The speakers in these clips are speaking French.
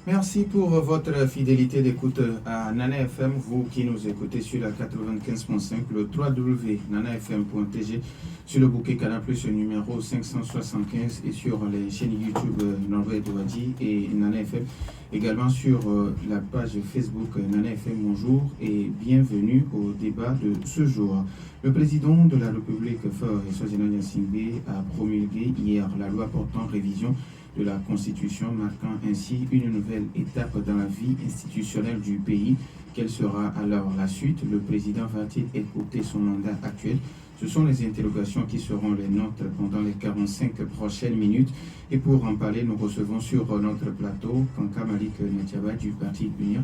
Merci pour votre fidélité d'écoute à Nana FM, vous qui nous écoutez sur la 95.5, le www.nanafm.tg, sur le bouquet Canal+, le numéro 575 et sur les chaînes YouTube Norbert Douadji et Nana FM, également sur la page Facebook Nana FM. Bonjour et bienvenue au débat de ce jour. Le président de la République, Faure Eswatini Gnassingbé, a promulgué hier la loi portant révision de la Constitution, marquant ainsi une nouvelle étape dans la vie institutionnelle du pays. Quelle sera alors la suite? Le président va-t-il écouter son mandat actuel? Ce sont les interrogations qui seront les nôtres pendant les 45 prochaines minutes. Et pour en parler, nous recevons sur notre plateau Kanka Malik Natiaba du Parti Unir.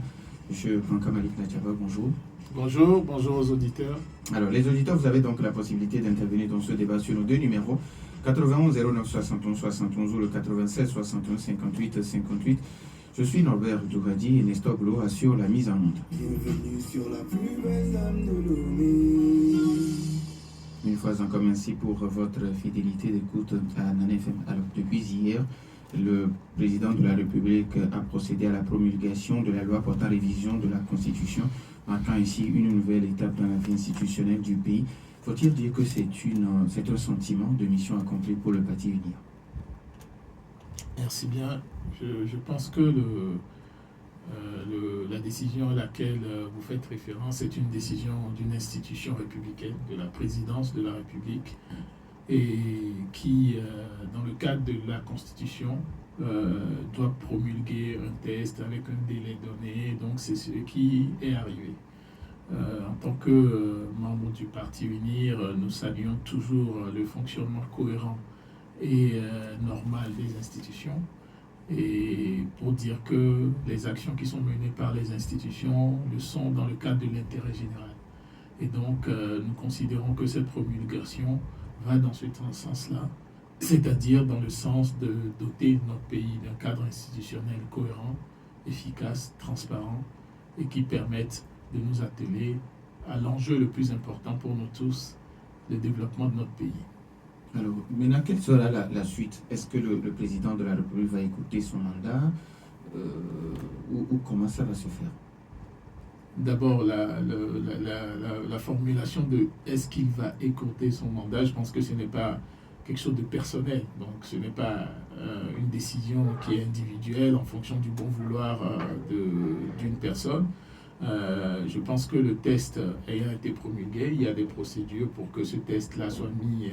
Monsieur Kanka Malik Natiaba, bonjour. Bonjour aux auditeurs. Alors, les auditeurs, vous avez donc la possibilité d'intervenir dans ce débat sur nos deux numéros. 91 09 71 71 ou le 96 61 58 58. Je suis Norbert Douadji et Nestor Blo assure la mise en onde. Bienvenue sur la plus belle dame de Lomé. Une fois encore, merci pour votre fidélité d'écoute à Nana FM. Alors, depuis hier, le président de la République a procédé à la promulgation de la loi portant révision de la Constitution, marquant ainsi une nouvelle étape dans la vie institutionnelle du pays. Faut-il dire que c'est un sentiment de mission accomplie pour le Parti Unir? Merci bien. Je pense que la décision à laquelle vous faites référence est une décision d'une institution républicaine, de la présidence de la République, et qui, dans le cadre de la Constitution, doit promulguer un test avec un délai donné. Donc c'est ce qui est arrivé. En tant que membre du Parti Unir, nous saluons toujours le fonctionnement cohérent et normal des institutions, et pour dire que les actions qui sont menées par les institutions le sont dans le cadre de l'intérêt général. Et donc nous considérons que cette promulgation va dans ce sens-là, c'est-à-dire dans le sens de doter notre pays d'un cadre institutionnel cohérent, efficace, transparent et qui permette de nous atteler à l'enjeu le plus important pour nous tous, le développement de notre pays. Alors, maintenant, quelle sera la suite? Est-ce que le président de la République va écouter son mandat ou comment ça va se faire? D'abord, la formulation de est-ce qu'il va écouter son mandat, je pense que ce n'est pas quelque chose de personnel. Donc, ce n'est pas une décision qui est individuelle en fonction du bon vouloir d'une personne. Je pense que le test ayant été promulgué, il y a des procédures pour que ce test-là soit mis,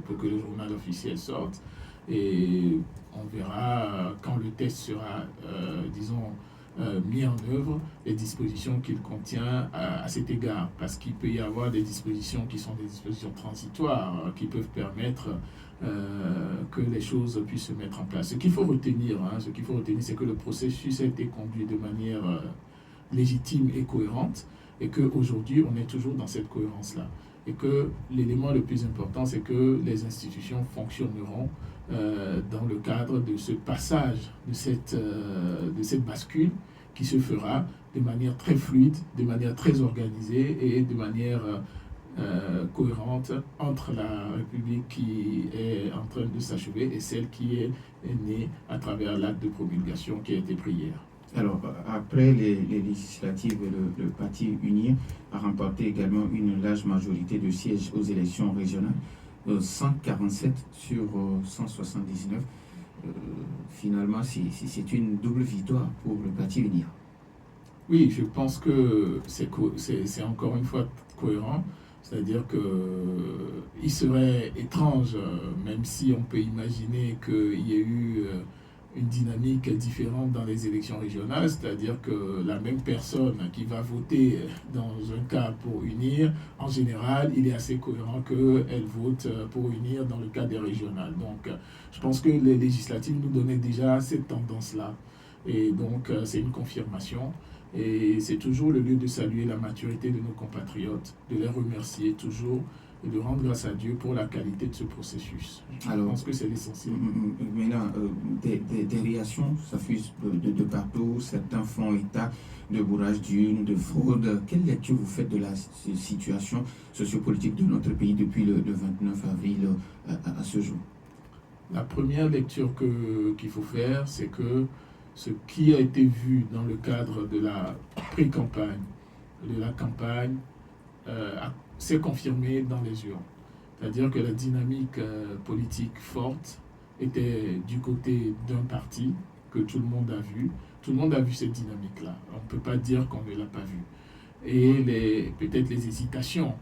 pour que le journal officiel sorte. Et on verra quand le test sera, mis en œuvre, les dispositions qu'il contient à cet égard. Parce qu'il peut y avoir des dispositions qui sont des dispositions transitoires, qui peuvent permettre que les choses puissent se mettre en place. Ce qu'il faut retenir, c'est que le processus a été conduit de manière légitime et cohérente, et qu'aujourd'hui on est toujours dans cette cohérence-là, et que l'élément le plus important, c'est que les institutions fonctionneront dans le cadre de ce passage, de cette bascule qui se fera de manière très fluide, de manière très organisée et de manière cohérente entre la République qui est en train de s'achever et celle qui est née à travers l'acte de promulgation qui a été pris hier. Alors, après les législatives, le Parti Unir a remporté également une large majorité de sièges aux élections régionales, 147 sur 179. Finalement, c'est une double victoire pour le Parti Unir. Oui, je pense que c'est encore une fois cohérent. C'est-à-dire qu'il serait étrange, même si on peut imaginer qu'il y ait eu une dynamique différente dans les élections régionales, c'est-à-dire que la même personne qui va voter dans un cas pour unir, en général, il est assez cohérent qu'elle vote pour unir dans le cas des régionales. Donc, je pense que les législatives nous donnaient déjà cette tendance-là. Et donc, c'est une confirmation. Et c'est toujours le lieu de saluer la maturité de nos compatriotes, de les remercier toujours et de rendre grâce à Dieu pour la qualité de ce processus. Je pense que c'est l'essentiel. Maintenant, des réactions s'affusent de partout. Certains font état de bourrage d'urnes, de fraude. Quelle lecture vous faites de la situation sociopolitique de notre pays depuis le 29 avril à ce jour? La première lecture qu'il faut faire, c'est que ce qui a été vu dans le cadre de la pré-campagne, de la campagne, s'est confirmé dans les urnes. C'est-à-dire que la dynamique politique forte était du côté d'un parti que tout le monde a vu. Tout le monde a vu cette dynamique-là. On ne peut pas dire qu'on ne l'a pas vue. Et peut-être les hésitations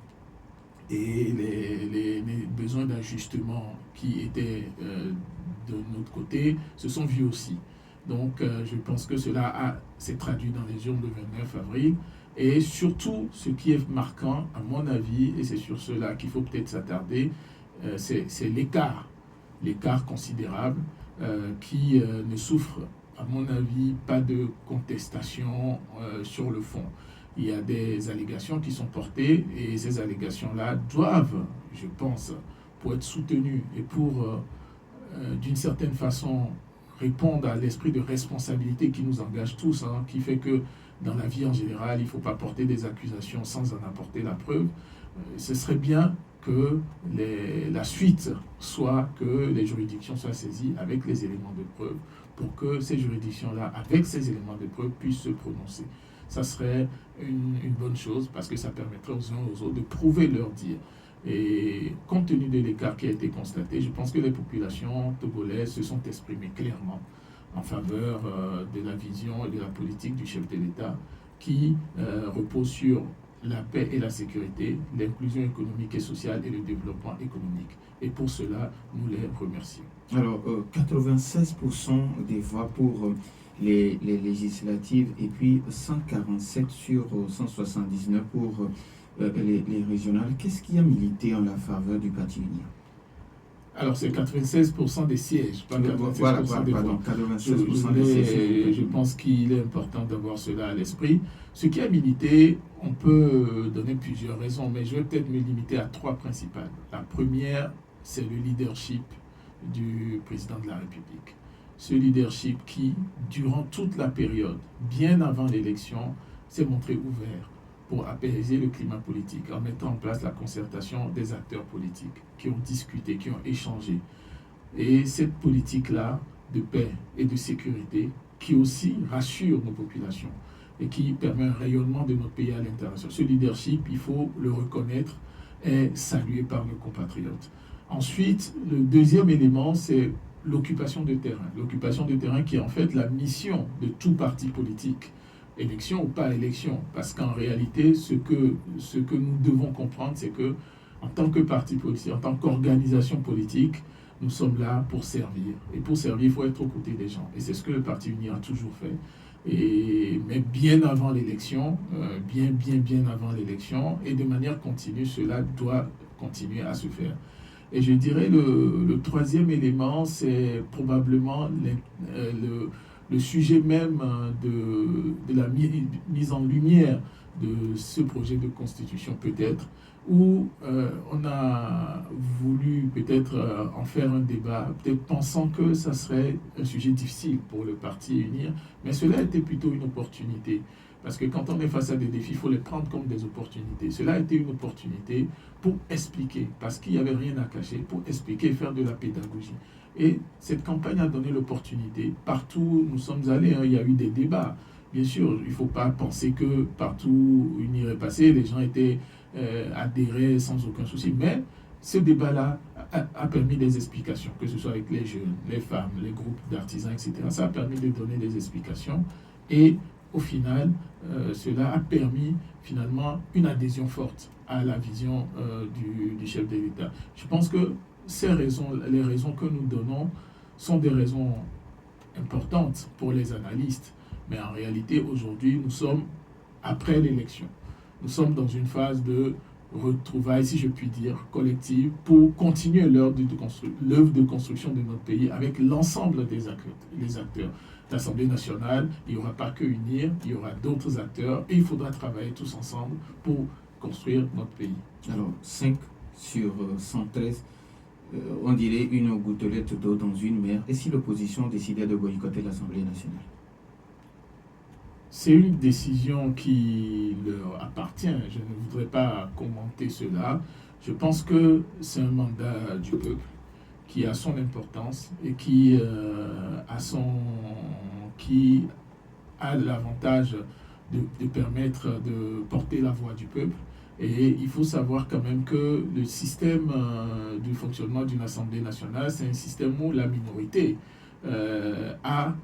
et les besoins d'ajustement qui étaient de notre côté se sont vus aussi. Donc je pense que cela s'est traduit dans les urnes le 29 avril. Et surtout, ce qui est marquant, à mon avis, et c'est sur cela qu'il faut peut-être s'attarder, c'est l'écart considérable qui ne souffre, à mon avis, pas de contestation sur le fond. Il y a des allégations qui sont portées et ces allégations-là doivent, je pense, pour être soutenues et pour, d'une certaine façon, répondre à l'esprit de responsabilité qui nous engage tous, qui fait que dans la vie en général, il ne faut pas porter des accusations sans en apporter la preuve. Ce serait bien que la suite soit que les juridictions soient saisies avec les éléments de preuve pour que ces juridictions-là, avec ces éléments de preuve, puissent se prononcer. Ça serait une bonne chose parce que ça permettrait aux uns et aux autres de prouver leur dire. Et compte tenu de l'écart qui a été constaté, je pense que les populations togolaises se sont exprimées clairement en faveur de la vision et de la politique du chef de l'État qui repose sur la paix et la sécurité, l'inclusion économique et sociale et le développement économique. Et pour cela, nous les remercions. Alors, 96% des voix pour les législatives et puis 147 sur 179 pour les régionales. Qu'est-ce qui a milité en la faveur du parti uni? Alors, c'est 96% des sièges, pas 96% des voix. 96% des sièges. Je pense qu'il est important d'avoir cela à l'esprit. Ce qui a milité, on peut donner plusieurs raisons, mais je vais peut-être me limiter à 3 principales. La première, c'est le leadership du président de la République. Ce leadership qui, durant toute la période, bien avant l'élection, s'est montré ouvert pour apaiser le climat politique en mettant en place la concertation des acteurs politiques qui ont discuté, qui ont échangé. Et cette politique-là de paix et de sécurité qui aussi rassure nos populations et qui permet un rayonnement de notre pays à l'international. Ce leadership, il faut le reconnaître, est salué par nos compatriotes. Ensuite, le deuxième élément, c'est l'occupation de terrain. L'occupation de terrain qui est en fait la mission de tout parti politique, élection ou pas élection. Parce qu'en réalité, ce que nous devons comprendre, c'est que en tant que parti politique, en tant qu'organisation politique, nous sommes là pour servir. Et pour servir, il faut être aux côtés des gens. Et c'est ce que le Parti uni a toujours fait. Mais bien avant l'élection, bien avant l'élection, et de manière continue, cela doit continuer à se faire. Et je dirais le troisième élément, c'est probablement le sujet même de la mise en lumière de ce projet de constitution peut-être, où on a voulu peut-être en faire un débat, peut-être pensant que ça serait un sujet difficile pour le parti unir, mais cela a été plutôt une opportunité. Parce que quand on est face à des défis, il faut les prendre comme des opportunités. Cela a été une opportunité pour expliquer, parce qu'il n'y avait rien à cacher, pour expliquer et faire de la pédagogie. Et cette campagne a donné l'opportunité. Partout où nous sommes allés, il y a eu des débats. Bien sûr, il ne faut pas penser que partout où il irait passer, les gens étaient adhérés sans aucun souci. Mais ce débat-là a permis des explications, que ce soit avec les jeunes, les femmes, les groupes d'artisans, etc. Ça a permis de donner des explications. Et au final, cela a permis finalement une adhésion forte à la vision du chef de l'État. Je pense que les raisons que nous donnons sont des raisons importantes pour les analystes. Mais en réalité, aujourd'hui, nous sommes après l'élection. Nous sommes dans une phase de retrouvailles, si je puis dire, collective, pour continuer l'œuvre de construction de notre pays avec l'ensemble des acteurs. L'Assemblée nationale, il n'y aura pas que UNIR, il y aura d'autres acteurs et il faudra travailler tous ensemble pour construire notre pays. Alors, 5 sur 113, on dirait une gouttelette d'eau dans une mer. Et si l'opposition décidait de boycotter l'Assemblée nationale? C'est une décision qui leur appartient. Je ne voudrais pas commenter cela. Je pense que c'est un mandat du peuple qui a son importance et qui a son qui a l'avantage de permettre de porter la voix du peuple. Et il faut savoir quand même que le système du fonctionnement d'une Assemblée nationale, c'est un système où la minorité a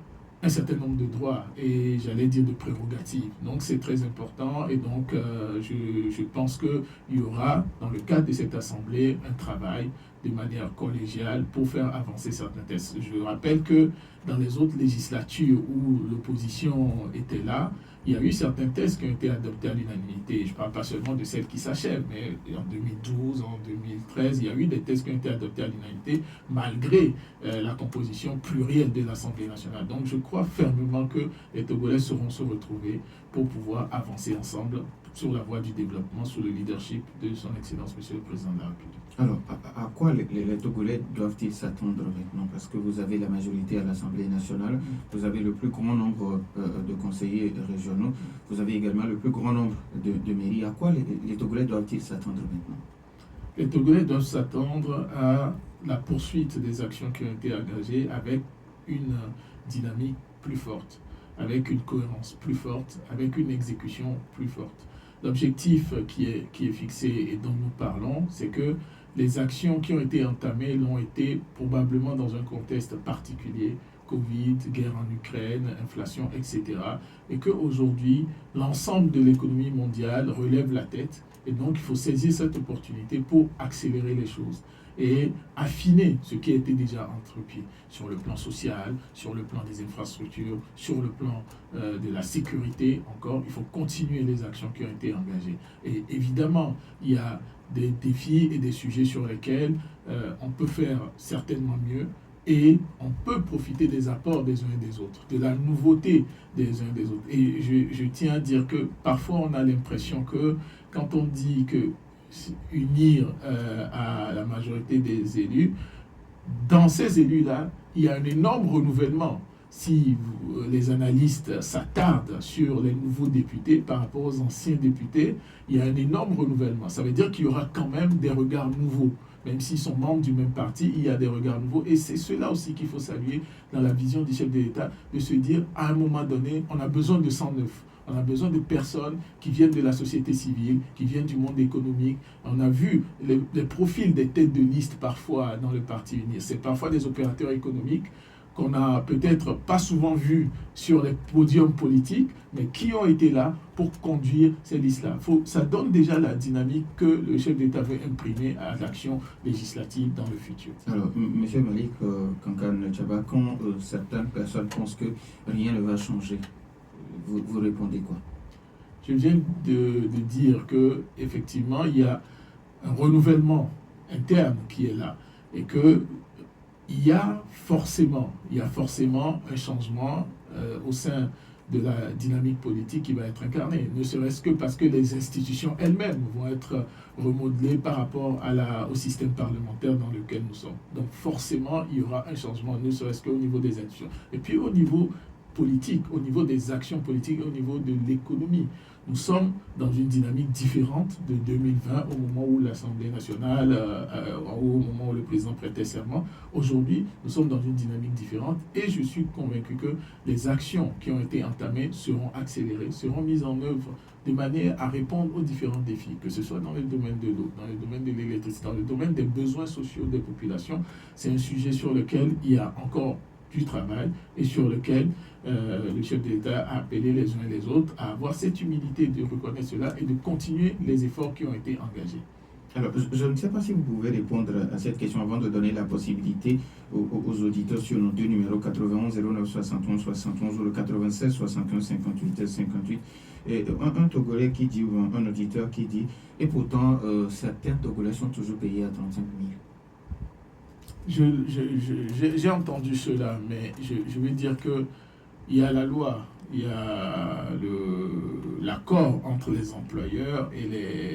un certain nombre de droits et j'allais dire de prérogatives. Donc c'est très important et donc je pense qu'il y aura dans le cadre de cette Assemblée un travail de manière collégiale pour faire avancer certains textes. Je rappelle que dans les autres législatures où l'opposition était là, il y a eu certains textes qui ont été adoptés à l'unanimité. Je ne parle pas seulement de celles qui s'achèvent, mais en 2012, en 2013, il y a eu des textes qui ont été adoptés à l'unanimité malgré la composition plurielle de l'Assemblée nationale. Donc je crois fermement que les Togolais sauront se retrouver pour pouvoir avancer ensemble sur la voie du développement, sous le leadership de son Excellence, Monsieur le Président de la République. Alors, à quoi les Togolais doivent-ils s'attendre maintenant? Parce que vous avez la majorité à l'Assemblée nationale, vous avez le plus grand nombre de conseillers régionaux, vous avez également le plus grand nombre de mairies. À quoi les Togolais doivent-ils s'attendre maintenant? Les Togolais doivent s'attendre à la poursuite des actions qui ont été engagées avec une dynamique plus forte, avec une cohérence plus forte, avec une exécution plus forte. L'objectif qui est fixé et dont nous parlons, c'est que les actions qui ont été entamées l'ont été probablement dans un contexte particulier, Covid, guerre en Ukraine, inflation, etc. Et qu'aujourd'hui, l'ensemble de l'économie mondiale relève la tête. Et donc, il faut saisir cette opportunité pour accélérer les choses et affiner ce qui a été déjà entrepris sur le plan social, sur le plan des infrastructures, sur le plan de la sécurité. Encore, il faut continuer les actions qui ont été engagées. Et évidemment, il y a des défis et des sujets sur lesquels on peut faire certainement mieux et on peut profiter des apports des uns et des autres, de la nouveauté des uns et des autres. Et je tiens à dire que parfois on a l'impression que quand on dit que unir à la majorité des élus, dans ces élus-là, il y a un énorme renouvellement. Si les analystes s'attardent sur les nouveaux députés par rapport aux anciens députés, il y a un énorme renouvellement. Ça veut dire qu'il y aura quand même des regards nouveaux. Même s'ils sont membres du même parti, il y a des regards nouveaux. Et c'est cela aussi qu'il faut saluer dans la vision du chef de l'État, de se dire, à un moment donné, on a besoin de sang neuf. On a besoin de personnes qui viennent de la société civile, qui viennent du monde économique. On a vu les profils des têtes de liste parfois dans le Parti uni. C'est parfois des opérateurs économiques qu'on n'a peut-être pas souvent vus sur les podiums politiques, mais qui ont été là pour conduire ces listes-là. Ça donne déjà la dynamique que le chef d'État veut imprimer à l'action législative dans le futur. Alors, M. Malik Kankan Tchaba, quand certaines personnes pensent que rien ne va changer, vous répondez quoi? Je viens de dire que effectivement il y a un renouvellement interne qui est là et que il y a forcément un changement au sein de la dynamique politique qui va être incarnée, ne serait-ce que parce que les institutions elles-mêmes vont être remodelées par rapport au système parlementaire dans lequel nous sommes. Donc forcément, il y aura un changement, ne serait-ce qu'au niveau des institutions. Et puis au niveau politique, au niveau des actions politiques, au niveau de l'économie. Nous sommes dans une dynamique différente de 2020, au moment où l'Assemblée nationale, au moment où le président prêtait serment. Aujourd'hui, nous sommes dans une dynamique différente et je suis convaincu que les actions qui ont été entamées seront accélérées, seront mises en œuvre de manière à répondre aux différents défis, que ce soit dans le domaine de l'eau, dans le domaine de l'électricité, dans le domaine des besoins sociaux des populations. C'est un sujet sur lequel il y a encore du travail et sur lequel le chef de l'État a appelé les uns et les autres à avoir cette humilité de reconnaître cela et de continuer les efforts qui ont été engagés. Alors, je ne sais pas si vous pouvez répondre à cette question avant de donner la possibilité aux auditeurs sur nos deux numéros 91 09 71 71 ou le 96 61 58 58. Et un Togolais qui dit, ou un auditeur qui dit, et pourtant certains Togolais sont toujours payés à 35 000. J'ai entendu cela, mais je veux dire que il y a la loi, il y a l'accord entre les employeurs et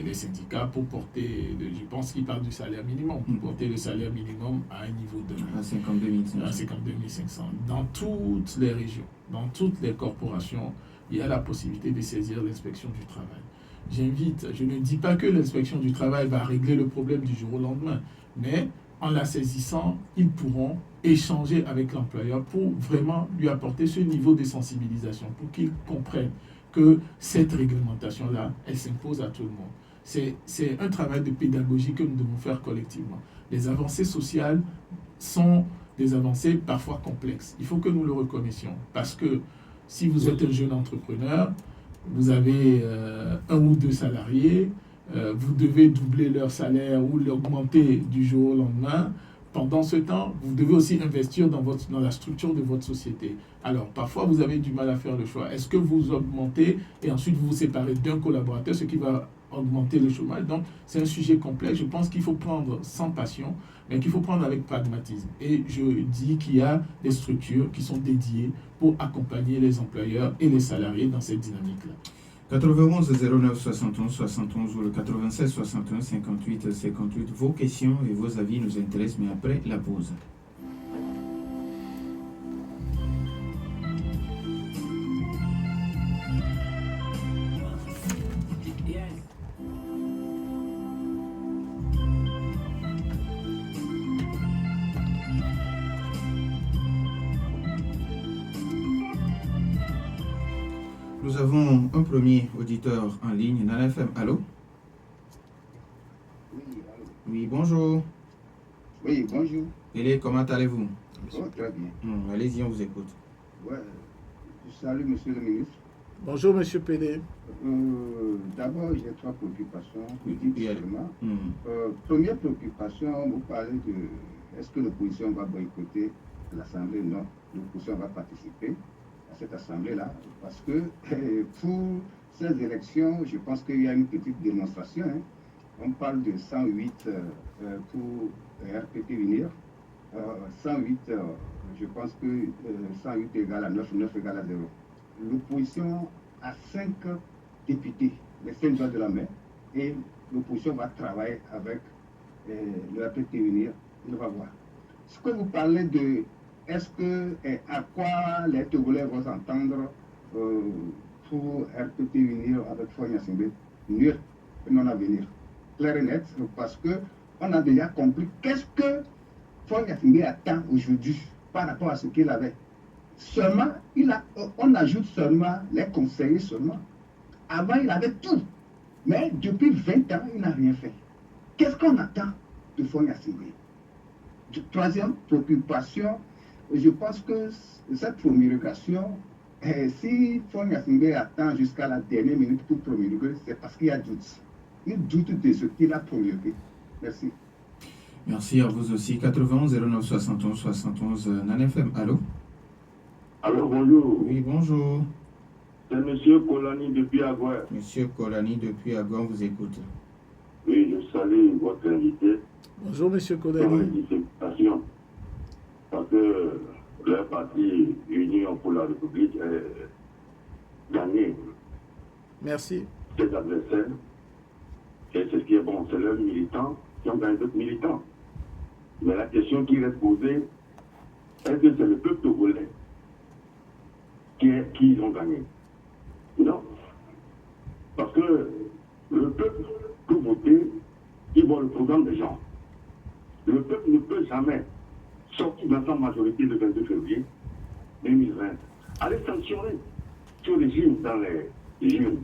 les syndicats pour porter, je pense qu'il parle du salaire minimum, pour porter le salaire minimum à un niveau de... À 52 500. À 52 500. Dans toutes les régions, dans toutes les corporations, il y a la possibilité de saisir l'inspection du travail. J'invite, je ne dis pas que l'inspection du travail va régler le problème du jour au lendemain, mais en la saisissant, ils pourront échanger avec l'employeur pour vraiment lui apporter ce niveau de sensibilisation, pour qu'il comprenne que cette réglementation-là, elle s'impose à tout le monde. C'est un travail de pédagogie que nous devons faire collectivement. Les avancées sociales sont des avancées parfois complexes. Il faut que nous le reconnaissions. Parce que si vous êtes un jeune entrepreneur, vous avez 1 ou 2 salariés, vous devez doubler leur salaire ou l'augmenter du jour au lendemain. Pendant ce temps, vous devez aussi investir dans la structure de votre société. Alors, parfois, vous avez du mal à faire le choix. Est-ce que vous augmentez et ensuite vous vous séparez d'un collaborateur, ce qui va augmenter le chômage? Donc, c'est un sujet complexe. Je pense qu'il faut prendre sans passion, mais qu'il faut prendre avec pragmatisme. Et je dis qu'il y a des structures qui sont dédiées pour accompagner les employeurs et les salariés dans cette dynamique-là. 91 09 71 71 ou le 96 61 58 58. Vos questions et vos avis nous intéressent, mais après la pause. Nous avons un premier auditeur en ligne, Nana FM. Allô? Oui, allô. Oui, bonjour. Oui, bonjour. Pélé, comment allez-vous? Oh, très bien. Allez-y, on vous écoute. Ouais. Je salue monsieur le ministre. Bonjour, monsieur Pédé. D'abord, j'ai 3 préoccupations Oui, politiques seulement. Première préoccupation, vous parlez de est-ce que l'opposition va boycotter l'Assemblée? Non, l'opposition va participer à cette Assemblée-là parce que pour ces élections, je pense qu'il y a une petite démonstration. Hein. On parle de 108 pour RPP Unir. 108, je pense que 108 égale à 9, 9 égale à 0. L'opposition a 5 députés, les 5 doigts de la main, et l'opposition va travailler avec le RPP Unir. On va voir. Ce que vous parlez de est-ce que, à quoi les Togolais vont s'entendre pour RPP Unir avec Fonya Simbe? Nul, non à venir. Clair et net, parce qu'on a déjà compris qu'est-ce que Fonya Simbe attend aujourd'hui par rapport à ce qu'il avait. Seulement, on ajoute seulement les conseillers seulement. Avant, il avait tout. Mais depuis 20 ans, il n'a rien fait. Qu'est-ce qu'on attend de Fonya Simbe? Troisième préoccupation, je pense que cette promulgation, si Fonya Simbe attend jusqu'à la dernière minute pour promulguer, c'est parce qu'il y a doute. Il doute de ce qu'il a promulgué. Merci. Merci à vous aussi. 91 09 71 71 Nana FM. Allô? Alors bonjour. Oui, bonjour. C'est monsieur Kolani depuis Agoué. Monsieur Kolani depuis Agoué, on vous écoute. Oui, je salue votre invité. Bonjour, monsieur Pour Kodani. les dissertations. Parce que le parti Union pour la République est gagné Merci. ses adversaires. Et ce qui est bon, c'est leurs militants qui ont gagné d'autres militants. Mais la question qui reste posée, est-ce que c'est le peuple togolais qui ont gagné? Non. Parce que le peuple peut voter, il voit le programme des gens. Le peuple ne peut jamais sortir dans sa majorité le 22 février 2020. Aller sanctionner ce régime dans les urnes.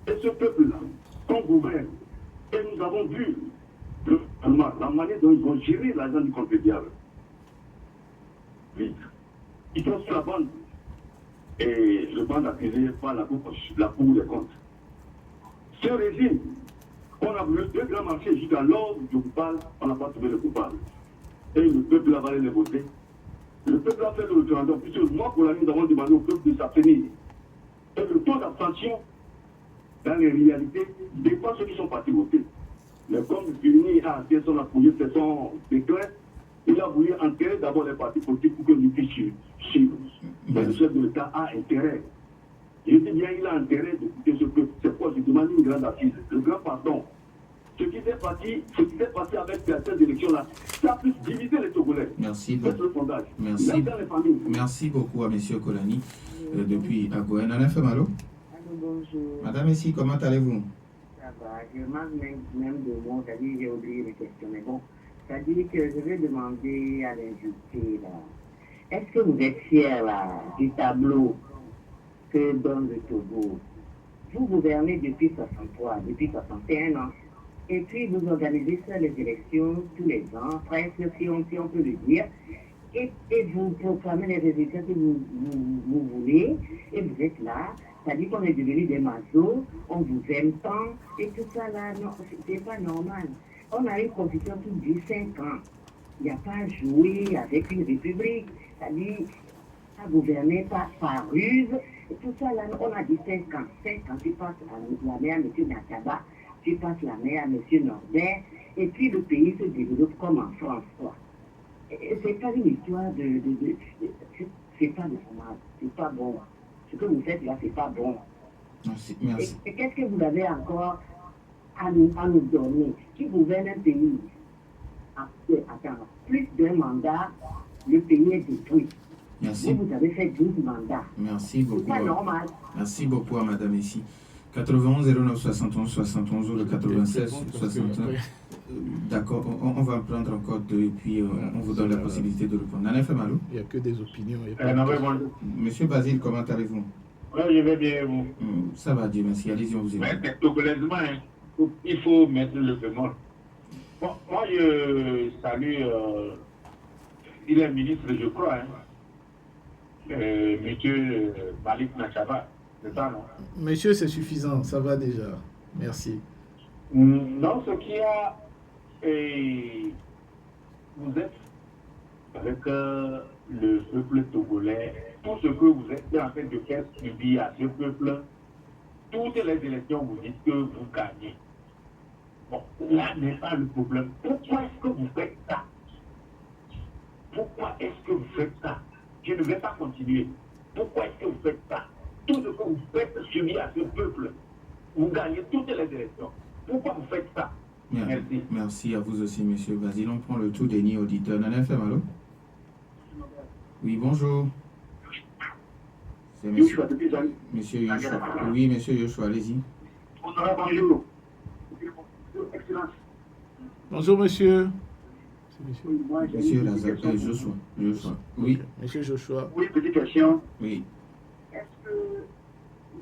Et ce peuple-là, qu'on gouverne, et nous avons vu la manière dont ils vont gérer l'argent du contribuable. Oui. Ils sont sur la bande. Et le bande accusé par la Cour des comptes. Ce régime, on a voulu 2 grands marchés jusqu'à l'ordre du coupable, on n'a pas trouvé le coupable. Et le peuple a valé les voter. Le peuple a fait le référendum, puisque moi, pour l'année, nous avons demandé au peuple de s'abstenir. Et le taux d'abstention, dans les réalités, dépasse ceux qui sont partis voter. Mais comme Fini a fait son appuyé, c'est son décret, il a voulu enterrer d'abord les partis politiques pour que nous puissions suivre. Mais le chef de l'État a intérêt. Je dis bien, il a intérêt d'écouter ce peuple. C'est pourquoi je demande une grande assise, le grand pardon. Ce qui s'est passé avec certaines élections-là, ça a pu diviser les Togolais. Merci C'est beaucoup. le sondage. Merci. Dans les familles. Merci beaucoup à monsieur Kolani depuis Agoué. Nana FM, allô? Allô, bonjour. Madame ici, comment allez-vous? Ça va, je manque même de mots, c'est-à-dire j'ai oublié les questions. Mais bon, C'est-à-dire que je vais demander à l'invité, là, est-ce que vous êtes fier là, du tableau que donne le Togo? Vous gouvernez depuis 63, depuis 61 ans. Et puis vous organisez ça les élections tous les ans, presque si on peut le dire. Et vous proclamez les résultats que vous voulez. Et vous êtes là. C'est-à-dire qu'on est devenus des mazos, on vous aime tant. Et tout ça là, non, c'est pas normal. On a une constitution qui dure 5 ans. Il n'y a pas à jouer avec une république. C'est-à-dire, à gouverner par ruse. Et tout ça, là, on a dit 5 ans. 5 ans, tu passes la main à M. Nakaba, tu passes la main à M. Norbert, et puis le pays se développe comme en France, quoi. C'est pas une histoire c'est pas normal, c'est pas bon. Ce que vous faites là, c'est pas bon. Merci. Et qu'est-ce que vous avez encore à nous donner? Qui gouverne un pays? Attends, plus d'un mandat, le pays est détruit. Merci. Vous avez fait 12 mandats. Merci beaucoup. C'est pas normal. Merci beaucoup à madame ici. 91 09 71 71 ou le 96 69. D'accord, on va prendre encore deux et puis on vous donne la possibilité de répondre. Nana Femalo. Il n'y a que des opinions. Monsieur Basile, comment allez-vous? Oui, je vais bien, vous. Ça va, Dieu merci. Allez-y, on vous écoute. Mais togolaisement, il faut mettre le bémol. Bon, moi, je salue, il est ministre, je crois, monsieur Malik Nachaba, c'est ça, non? Monsieur, c'est suffisant, ça va déjà. Merci. Non, ce qu'il y a, vous êtes avec le peuple togolais, tout ce que vous êtes en train de faire subir à ce peuple, toutes les élections, vous dites que vous gagnez. Bon, là n'est pas le problème. Pourquoi est-ce que vous faites ça? Pourquoi est-ce que vous faites ça? Je ne vais pas continuer. Pourquoi est-ce que vous faites ça? Tout ce que vous faites subir à ce peuple, vous gagnez toutes les élections. Pourquoi vous faites ça? Merci. Merci à vous aussi, monsieur Basile. On prend le tout des nids auditeurs. Nana FM, oui, bonjour. C'est monsieur Yoshua. Oui, monsieur Yoshua, allez-y. Bonjour. Excellence. Bonjour, monsieur. Monsieur Lazare, Joshua. Oui. Monsieur Joshua. Oui, petite question. Oui. Est-ce que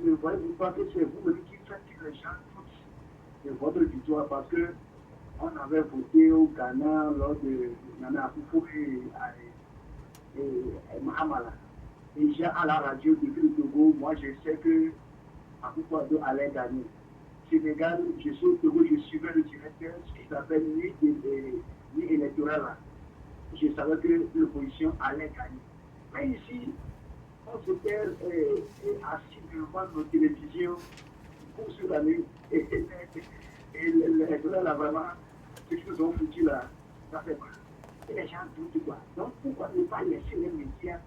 vous pensez que c'est vous qui faites que les gens foutent de votre victoire parce que on avait voté au Ghana lors de Nana Akufo et Mahamala. Et j'ai à la radio depuis le Togo, moi je sais que Akufo allait gagner. Sénégal, je suis au Togo, je suivais le directeur, ce qui s'appelle nuit électorale. Je savais que l'opposition allait gagner. Mais ici, on s'était assis devant nos télévisions pour sur la nuit. Et l'électoral là, vraiment, ce qu'ils nous ont foutu là, ça fait mal. Et les gens doutent quoi. Donc pourquoi ne pas laisser les médias,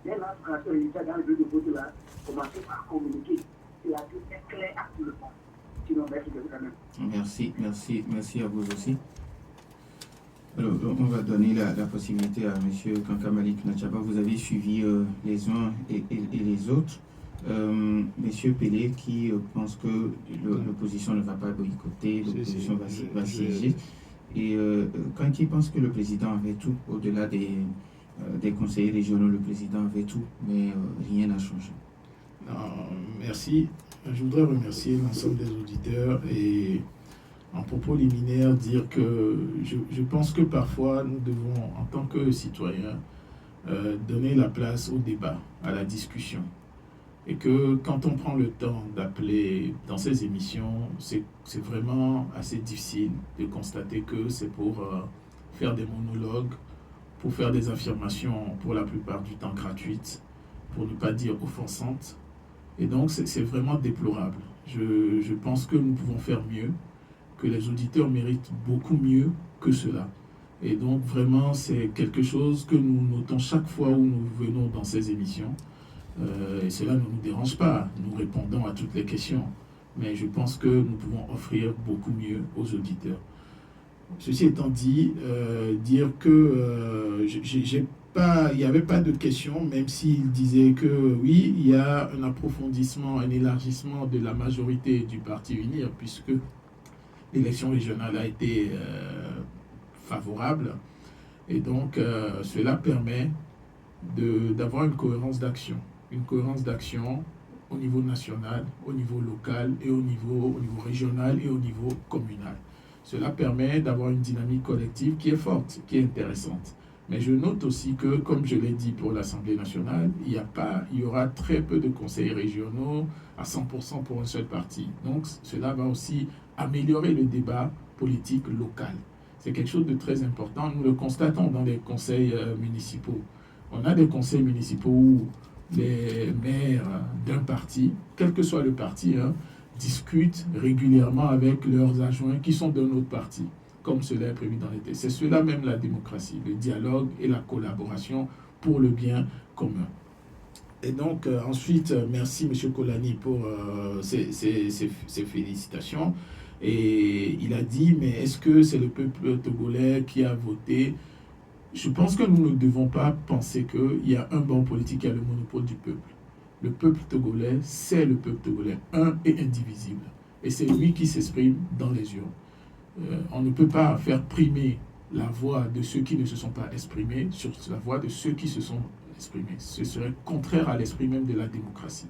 dès l'entrée dans le bureau de vote là, commencer par communiquer. Et la tout est clair à tout le monde. Sinon, merci de vous même. Merci à vous aussi. Alors, on va donner la possibilité à M. Kankamalik Nachaba. Vous avez suivi les uns et les autres. Monsieur Pelé qui pense que l'opposition ne va pas boycotter, l'opposition va siéger. Et quand il pense que le président avait tout, au-delà des conseillers régionaux, le président avait tout, mais rien n'a changé. Merci. Je voudrais remercier l'ensemble des auditeurs et en propos liminaire dire que je pense que parfois nous devons, en tant que citoyens, donner la place au débat, à la discussion. Et que quand on prend le temps d'appeler dans ces émissions, c'est vraiment assez difficile de constater que c'est pour faire des monologues, pour faire des affirmations pour la plupart du temps gratuites, pour ne pas dire offensantes. Et donc c'est vraiment déplorable. Je pense que nous pouvons faire mieux, que les auditeurs méritent beaucoup mieux que cela. Et donc vraiment c'est quelque chose que nous notons chaque fois où nous venons dans ces émissions. Et cela ne nous dérange pas, nous répondons à toutes les questions. Mais je pense que nous pouvons offrir beaucoup mieux aux auditeurs. Ceci étant dit, dire que il n'y avait pas de questions, même s'il disait que oui, il y a un approfondissement, un élargissement de la majorité du Parti Unir, puisque l'élection régionale a été favorable. Et donc, cela permet d'avoir une cohérence d'action. Une cohérence d'action au niveau national, au niveau local, et au niveau régional et au niveau communal. Cela permet d'avoir une dynamique collective qui est forte, qui est intéressante. Mais je note aussi que, comme je l'ai dit pour l'Assemblée nationale, il y aura très peu de conseils régionaux à 100% pour un seul parti. Donc, cela va aussi améliorer le débat politique local. C'est quelque chose de très important. Nous le constatons dans les conseils municipaux. On a des conseils municipaux où les maires d'un parti, quel que soit le parti, discutent régulièrement avec leurs adjoints qui sont d'un autre parti, comme cela est prévu dans les textes. C'est cela même la démocratie, le dialogue et la collaboration pour le bien commun. Et donc, ensuite, merci M. Kolani pour ces félicitations. Et il a dit, mais est-ce que c'est le peuple togolais qui a voté? Je pense que nous ne devons pas penser qu'il y a un banc politique qui a le monopole du peuple. Le peuple togolais, c'est le peuple togolais, un et indivisible. Et c'est lui qui s'exprime dans les urnes. On ne peut pas faire primer la voix de ceux qui ne se sont pas exprimés sur la voix de ceux qui se sont exprimés. Ce serait contraire à l'esprit même de la démocratie.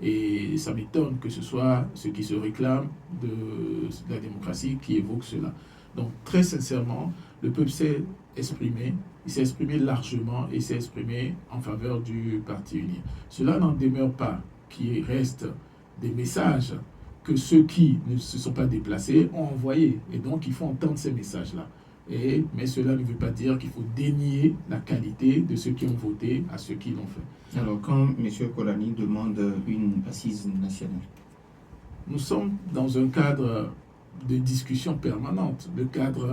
Et ça m'étonne que ce soit ceux qui se réclament de la démocratie qui évoquent cela. Donc, très sincèrement, le peuple s'est exprimé, il s'est exprimé largement et s'est exprimé en faveur du Parti uni. Cela n'en demeure pas qu'il reste des messages que ceux qui ne se sont pas déplacés ont envoyés. Et donc, il faut entendre ces messages-là. Mais cela ne veut pas dire qu'il faut dénier la qualité de ceux qui ont voté à ceux qui l'ont fait. Alors, quand M. Kolani demande une assise nationale, nous sommes dans un cadre de discussion permanente, le cadre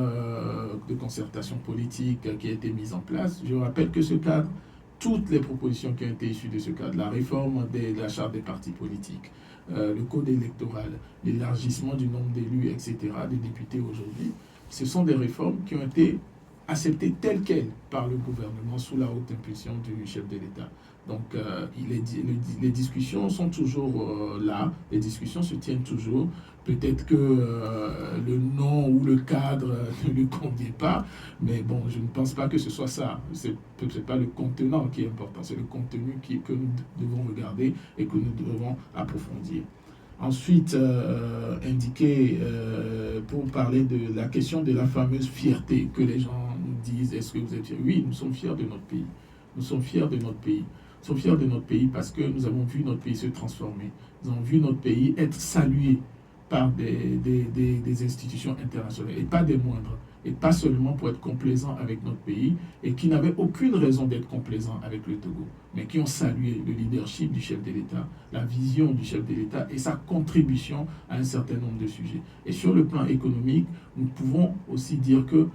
de concertation politique qui a été mis en place. Je rappelle que ce cadre, toutes les propositions qui ont été issues de ce cadre, la réforme de la charte des partis politiques, le code électoral, l'élargissement du nombre d'élus, etc., des députés aujourd'hui, ce sont des réformes qui ont été acceptées telles quelles par le gouvernement sous la haute impulsion du chef de l'État. Donc, les discussions sont toujours là, les discussions se tiennent toujours. Peut-être que le nom ou le cadre ne lui convient pas, mais bon, je ne pense pas que ce soit ça. Ce n'est pas le contenant qui est important, c'est le contenu que nous devons regarder et que nous devons approfondir. Ensuite, pour parler de la question de la fameuse fierté que les gens nous disent, est-ce que vous êtes fiers? Oui, nous sommes fiers de notre pays. Nous sommes fiers de notre pays. Nous sommes fiers de notre pays parce que nous avons vu notre pays se transformer. Nous avons vu notre pays être salué par des institutions internationales, et pas des moindres, et pas seulement pour être complaisants avec notre pays, et qui n'avaient aucune raison d'être complaisants avec le Togo, mais qui ont salué le leadership du chef de l'État, la vision du chef de l'État et sa contribution à un certain nombre de sujets. Et sur le plan économique, nous pouvons aussi dire que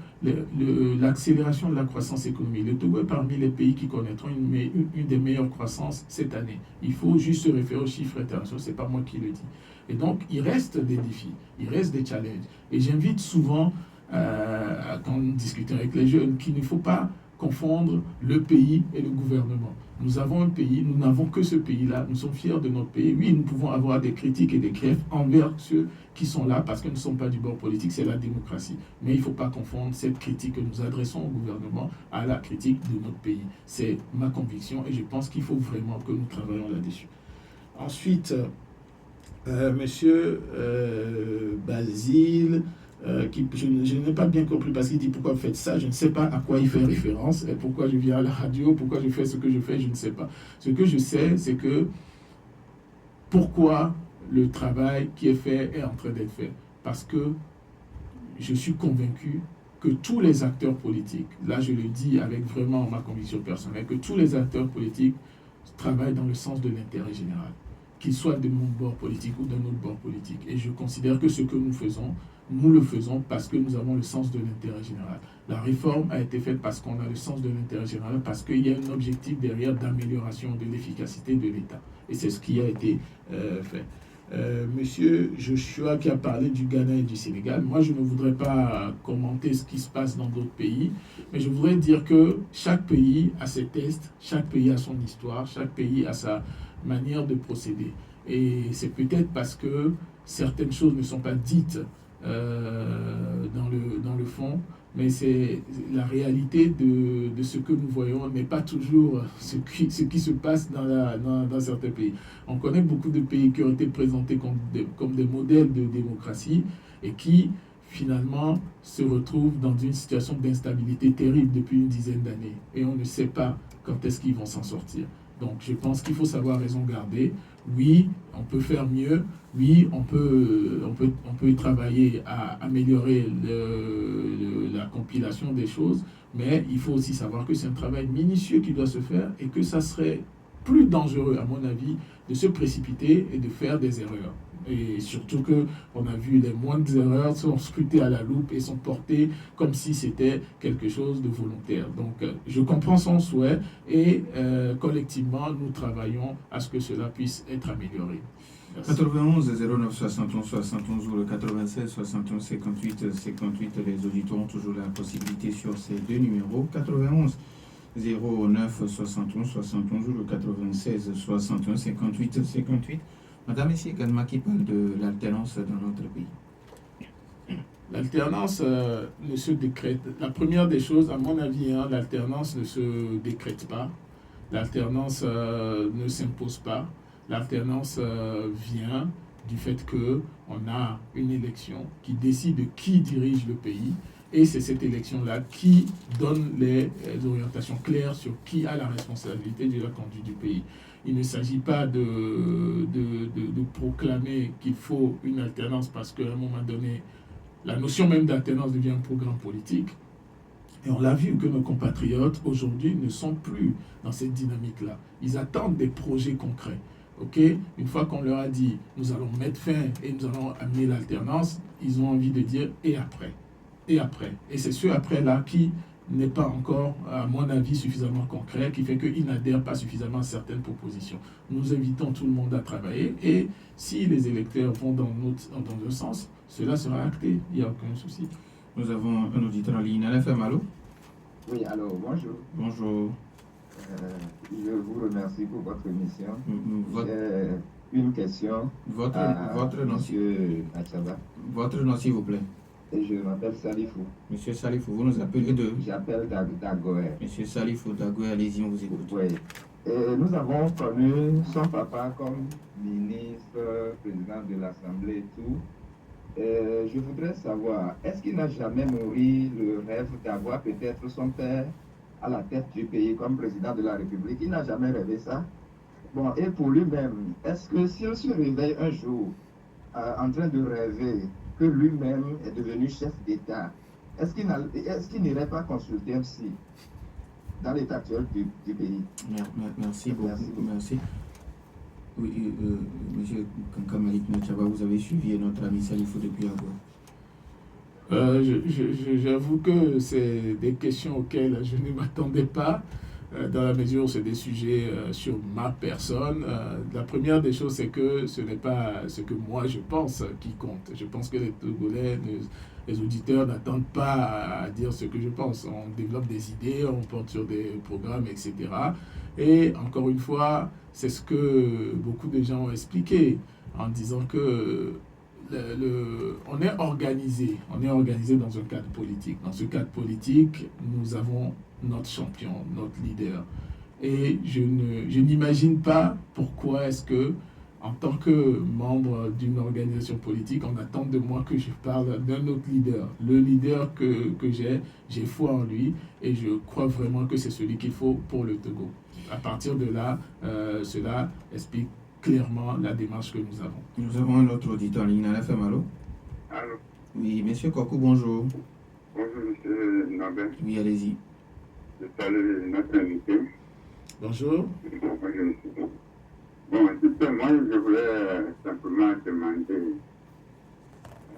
l'accélération de la croissance économique, le Togo est parmi les pays qui connaîtront une des meilleures croissances cette année. Il faut juste se référer aux chiffres internationaux, ce n'est pas moi qui le dis. Et donc, il reste des défis, il reste des challenges. Et j'invite souvent, quand nous discutons avec les jeunes, qu'il ne faut pas confondre le pays et le gouvernement. Nous avons un pays, nous n'avons que ce pays-là, nous sommes fiers de notre pays. Oui, nous pouvons avoir des critiques et des griefs envers ceux qui sont là parce que nous ne sommes pas du bord politique, c'est la démocratie. Mais il ne faut pas confondre cette critique que nous adressons au gouvernement à la critique de notre pays. C'est ma conviction et je pense qu'il faut vraiment que nous travaillions là-dessus. Ensuite, Monsieur Basile, je n'ai pas bien compris parce qu'il dit pourquoi vous faites ça, je ne sais pas à quoi il fait référence, et pourquoi je viens à la radio, pourquoi je fais ce que je fais, je ne sais pas. Ce que je sais, c'est que pourquoi le travail qui est fait est en train d'être fait. Parce que je suis convaincu que tous les acteurs politiques, là je le dis avec vraiment ma conviction personnelle, que tous les acteurs politiques travaillent dans le sens de l'intérêt général, qu'ils soient de mon bord politique ou d'un autre bord politique. Et je considère que ce que nous faisons, nous le faisons parce que nous avons le sens de l'intérêt général. La réforme a été faite parce qu'on a le sens de l'intérêt général, parce qu'il y a un objectif derrière d'amélioration de l'efficacité de l'État. Et c'est ce qui a été fait. Monsieur Joshua qui a parlé du Ghana et du Sénégal, moi je ne voudrais pas commenter ce qui se passe dans d'autres pays, mais je voudrais dire que chaque pays a ses tests, chaque pays a son histoire, chaque pays a sa manière de procéder. Et c'est peut-être parce que certaines choses ne sont pas dites dans le fond mais la réalité de ce que nous voyons n'est pas toujours ce qui se passe dans certains pays. On connaît beaucoup de pays qui ont été présentés comme des modèles de démocratie et qui, finalement, se retrouvent dans une situation d'instabilité terrible depuis une dizaine d'années. Et on ne sait pas quand est-ce qu'ils vont s'en sortir. Donc, je pense qu'il faut savoir raison garder. Oui, on peut faire mieux. Oui, on peut travailler à améliorer la compilation des choses, mais il faut aussi savoir que c'est un travail minutieux qui doit se faire et que ça serait plus dangereux, à mon avis, de se précipiter et de faire des erreurs. Et surtout qu'on a vu les moindres erreurs sont scrutées à la loupe et sont portées comme si c'était quelque chose de volontaire. Donc, je comprends son souhait et collectivement, nous travaillons à ce que cela puisse être amélioré. Merci. 91 09 71 71 ou le 96 71 58 58, les auditeurs ont toujours la possibilité sur ces deux numéros. 91 09 71 71 ou le 96 61 58 58. Madame ici également qui parle de l'alternance dans notre pays. L'alternance ne se décrète. La première des choses, à mon avis, l'alternance ne se décrète pas. L'alternance ne s'impose pas. L'alternance vient du fait qu'on a une élection qui décide de qui dirige le pays. Et c'est cette élection-là qui donne les orientations claires sur qui a la responsabilité de la conduite du pays. Il ne s'agit pas de proclamer qu'il faut une alternance parce qu'à un moment donné, la notion même d'alternance devient un programme politique. Et on l'a vu que nos compatriotes aujourd'hui ne sont plus dans cette dynamique-là. Ils attendent des projets concrets. Okay? Une fois qu'on leur a dit nous allons mettre fin et nous allons amener l'alternance, ils ont envie de dire et après. Et après. Et c'est ce après-là qui n'est pas encore, à mon avis, suffisamment concret, qui fait qu'ils n'adhèrent pas suffisamment à certaines propositions. Nous invitons tout le monde à travailler et si les électeurs vont dans un sens, cela sera acté, il n'y a aucun souci. Nous avons un auditeur en ligne. NFM, allô? Oui, alors bonjour. Bonjour. Je vous remercie pour votre émission. J'ai une question. Votre nom, Monsieur Achaba. Votre nom, s'il vous plaît. Et je m'appelle Salifou. Monsieur Salifou, vous nous appelez de? J'appelle Dagoé. Monsieur Salifou Dagoé, allez-y, on vous écoute. Oui. Et nous avons connu son papa comme ministre, président de l'Assemblée et tout. Je voudrais savoir, est-ce qu'il n'a jamais nourri le rêve d'avoir peut-être son père à la tête du pays comme président de la République? Il n'a jamais rêvé ça. Bon, et pour lui-même, est-ce que s'il se réveille un jour en train de rêver que lui-même est devenu chef d'État, est-ce qu'il n'irait pas consulter aussi dans l'état actuel du pays? Merci beaucoup. Merci. Oui, monsieur Kankamalik Nachaba, vous avez suivi notre ami Salifou depuis Agua. J'avoue que c'est des questions auxquelles je ne m'attendais pas, dans la mesure où c'est des sujets sur ma personne. La première des choses, c'est que ce n'est pas ce que moi je pense qui compte. Je pense que les Togolais, les auditeurs n'attendent pas à dire ce que je pense. On développe des idées, on porte sur des programmes, etc. Et encore une fois, c'est ce que beaucoup de gens ont expliqué en disant que on est organisé dans un cadre politique. Dans ce cadre politique, nous avons notre champion, notre leader. Et je n'imagine pas pourquoi est-ce que, en tant que membre d'une organisation politique, on attend de moi que je parle d'un autre leader. Le leader que j'ai foi en lui et je crois vraiment que c'est celui qu'il faut pour le Togo. À partir de là, cela explique clairement la démarche que nous avons. Nous avons un autre auditeur en ligne. NFM, allô? Allô? Oui, monsieur Kokou, bonjour. Bonjour, monsieur Nabel. Oui, allez-y. Je salue notre invité. Bonjour. Bonjour, monsieur. Bon, écoutez, moi, je voulais simplement demander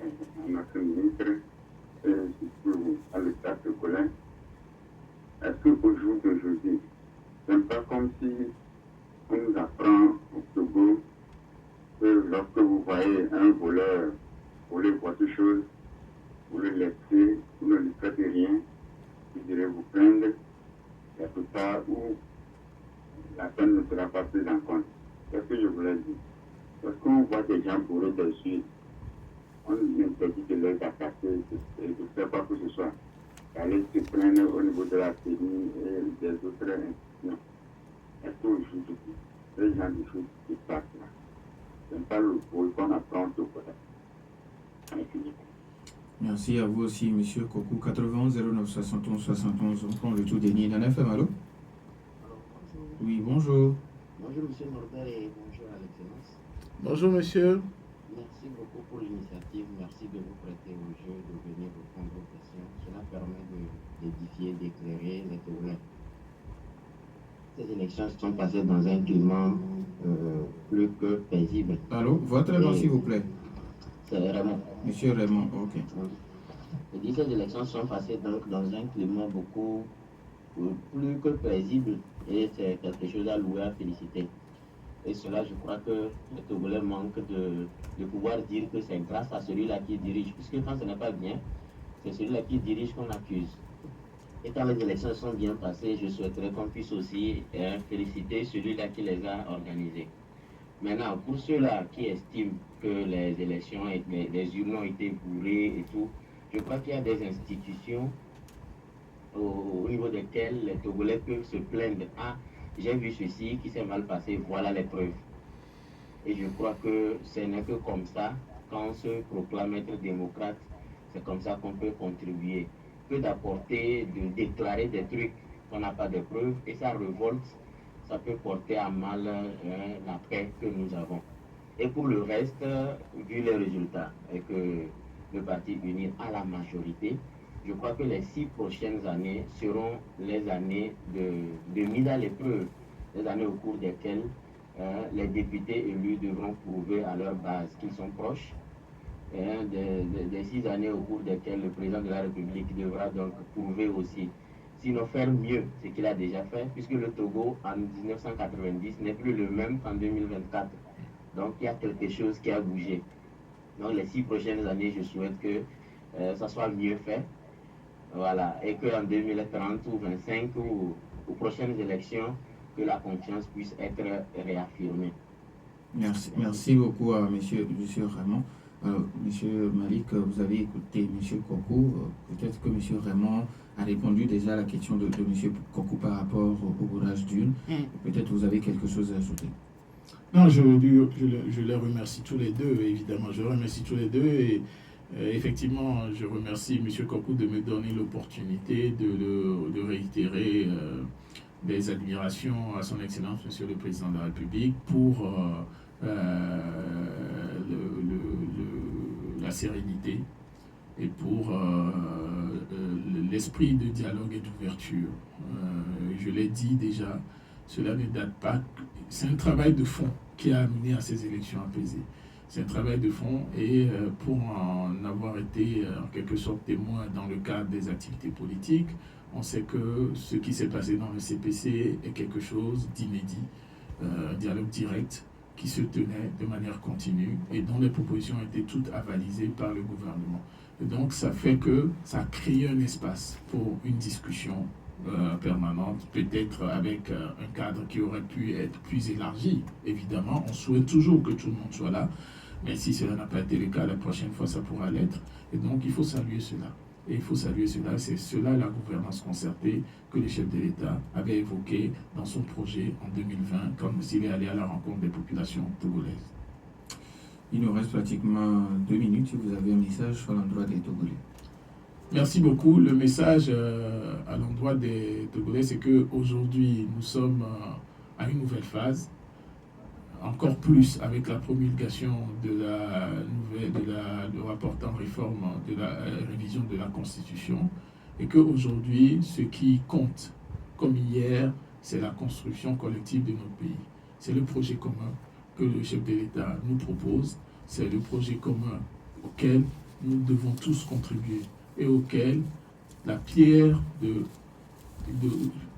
à notre ministre et surtout à l'État togolais, est-ce qu'au jour d'aujourd'hui, c'est pas comme si on nous apprend au Togo que lorsque vous voyez un voleur voler quelque chose, vous le laissez, vous ne lui faites rien, vous irez vous plaindre, et plus tard où la peine ne sera pas prise en compte. C'est ce que je voulais dire. Parce qu'on voit des gens bourrés dessus, on interdit de les attaquer et de faire quoi que ce soit. allait se prendre au niveau de la CENI et des autres institutions. Est-ce qu'aujourd'hui, les gens des choses qui se passent là, ce n'est pas le rôle qu'on apprend au collège. Merci beaucoup. Merci à vous aussi, Monsieur Kokou. 91 09 71 71. On prend le tout des nids. Nana FM, allô? Alors, bonjour. Oui, bonjour. Bonjour, monsieur Norbert, et bonjour à l'excellence. Bonjour monsieur. Merci beaucoup pour l'initiative. Merci de vous prêter au jeu, de venir répondre aux questions. Cela permet d'édifier, d'éclairer les Togolais. Ces élections se sont passées dans un climat plus que paisible. Allô? Votre nom, s'il vous plaît. C'est Raymond. Monsieur Raymond, ok. Je dis ces élections sont passées donc dans un climat beaucoup plus que paisible et c'est quelque chose à louer, à féliciter. Et cela, je crois que les Togolais manquent de pouvoir dire que c'est grâce à celui-là qui dirige, puisque quand ce n'est pas bien, c'est celui-là qui dirige qu'on accuse. Et quand les élections sont bien passées, je souhaiterais qu'on puisse aussi féliciter celui-là qui les a organisées. Maintenant, pour ceux-là qui estiment que les élections, les urnes ont été bourrées et tout, je crois qu'il y a des institutions au niveau desquelles les Togolais peuvent se plaindre. Ah, j'ai vu ceci qui s'est mal passé, voilà les preuves. Et je crois que ce n'est que comme ça, quand on se proclame être démocrate, c'est comme ça qu'on peut contribuer. Que d'apporter, de déclarer des trucs qu'on n'a pas de preuves, et ça révolte, ça peut porter à mal la paix que nous avons. Et pour le reste, vu les résultats et que le Parti uni a la majorité, je crois que les 6 prochaines années seront les années de mise à l'épreuve, les années au cours desquelles les députés élus devront prouver à leur base qu'ils sont proches, des 6 années au cours desquelles le président de la République devra donc prouver aussi, sinon faire mieux ce qu'il a déjà fait, puisque le Togo en 1990 n'est plus le même qu'en 2024. Donc il y a quelque chose qui a bougé. Donc les 6 prochaines années, je souhaite que ça soit mieux fait. Voilà, et qu'en 2030 ou 2025 ou aux prochaines élections, que la confiance puisse être réaffirmée. Merci beaucoup à monsieur Raymond. Monsieur Malik, vous avez écouté monsieur Kokou. Peut-être que monsieur Raymond a répondu déjà à la question de monsieur Kokou par rapport au bourrage d'urne. Peut-être vous avez quelque chose à ajouter. Non, je les remercie tous les deux, évidemment. Je remercie tous les deux et effectivement, je remercie M. Kokou de me donner l'opportunité de réitérer des admirations à son Excellence, M. le Président de la République, pour la sérénité et pour l'esprit de dialogue et d'ouverture. Je l'ai dit déjà, cela ne date pas. C'est un travail de fond qui a amené à ces élections apaisées. C'est un travail de fond et pour en avoir été en quelque sorte témoin dans le cadre des activités politiques, on sait que ce qui s'est passé dans le CPC est quelque chose d'inédit, un dialogue direct qui se tenait de manière continue et dont les propositions étaient toutes avalisées par le gouvernement. Et donc ça fait que ça a créé un espace pour une discussion permanente, peut-être avec un cadre qui aurait pu être plus élargi. Évidemment, on souhaite toujours que tout le monde soit là, mais si cela n'a pas été le cas, la prochaine fois, ça pourra l'être. Et donc, il faut saluer cela. Et il faut saluer cela. C'est cela la gouvernance concertée que le chef de l'État avait évoquée dans son projet en 2020, quand il est allé à la rencontre des populations togolaises. Il nous reste pratiquement 2 minutes. Si vous avez un message à l'endroit des Togolais. Merci beaucoup. Le message à l'endroit des Togolais, c'est qu'aujourd'hui, nous sommes à une nouvelle phase. Encore plus avec la promulgation de rapportant réforme de la révision de la Constitution, et qu'aujourd'hui, ce qui compte, comme hier, c'est la construction collective de notre pays. C'est le projet commun que le chef de l'État nous propose, c'est le projet commun auquel nous devons tous contribuer et auquel la pierre de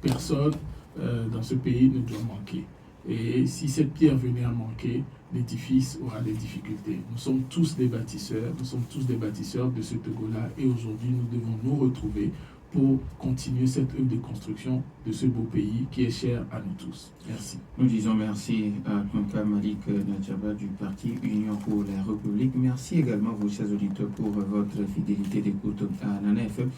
personnes dans ce pays ne doit manquer. Et si cette pierre venait à manquer, l'édifice aura des difficultés. Nous sommes tous des bâtisseurs de ce Togo-là et aujourd'hui nous devons nous retrouver pour continuer cette œuvre de construction de ce beau pays qui est cher à nous tous. Merci. Nous disons merci à Tonka Malik Nadjaba du parti Union pour la République. Merci également, vos chers auditeurs, pour votre fidélité d'écoute à Nana FM.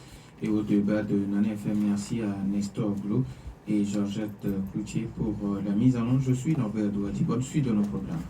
et au débat de Nana FM. Merci à Nestor Glo et Georgette Cloutier pour la mise en onde. Je suis Norbert Douati. Bonne suite de nos programmes.